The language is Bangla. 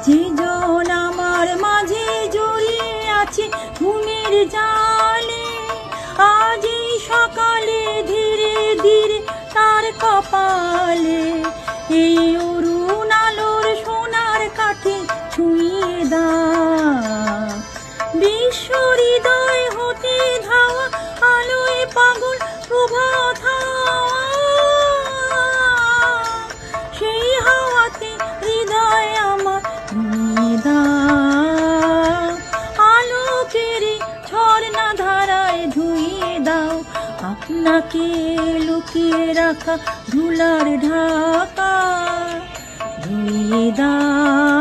যে জন আমার মাঝে জড়িয়ে আছে ঘুমের জালে, আজ এই সকালে ধীরে ধীরে তার কপালে এই অরুণ আলোর সোনার কাঠে ছুঁয়ে দাও। বিশ্ব হৃদয় হতে ধাওয়া আলোয় পাগল প্রভাত হাওয়া, সেই হাওয়াতে হৃদয় আমার ধুয়ে দাও। আলোকের ঝর্ণা ধারায় ধুয়ে দাও আপনাকে লুকিয়ে রাখা ধুলার ঢাকা, ধুয়ে দাও।